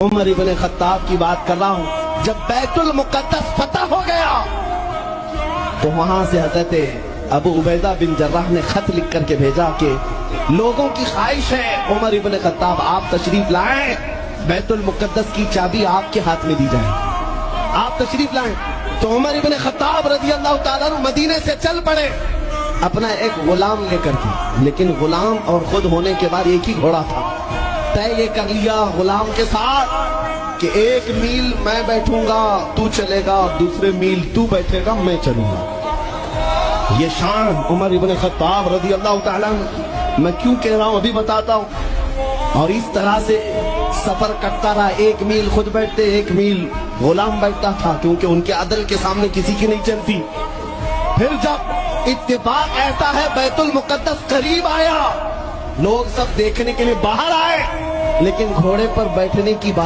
عمر ابن خطاب کی بات کر رہا ہوں، جب بیت المقدس فتح ہو گیا تو وہاں سے حضرت ابو عبیدہ بن جراح نے خط لکھ کر کے بھیجا کہ لوگوں کی خواہش ہے عمر ابن خطاب آپ تشریف لائیں، بیت المقدس کی چابی آپ کے ہاتھ میں دی جائے، آپ تشریف لائیں۔ تو عمر ابن خطاب رضی اللہ تعالیٰ عنہ مدینے سے چل پڑے اپنا ایک غلام لے کر کے، لیکن غلام اور خود ہونے کے بعد ایک ہی گھوڑا تھا۔ طے یہ کر لیا غلام کے ساتھ کہ 1 میل میں بیٹھوں گا تو چلے گا، دوسرے میل تو بیٹھے گا میں چلوں گا۔ یہ شان عمر ابن خطاب رضی اللہ تعالیٰ عنہ، میں کیوں کہہ رہا ہوں ابھی بتاتا ہوں۔ اور اس طرح سے سفر کرتا رہا، 1 میل خود بیٹھتے 1 میل غلام بیٹھتا تھا، کیونکہ ان کے عدل کے سامنے کسی کی نہیں چلتی۔ پھر جب اتفاق ایسا ہے بیت المقدس قریب آیا، لوگ سب دیکھنے کے لیے باہر آئے، لیکن گھوڑے پر بیٹھنے کی بات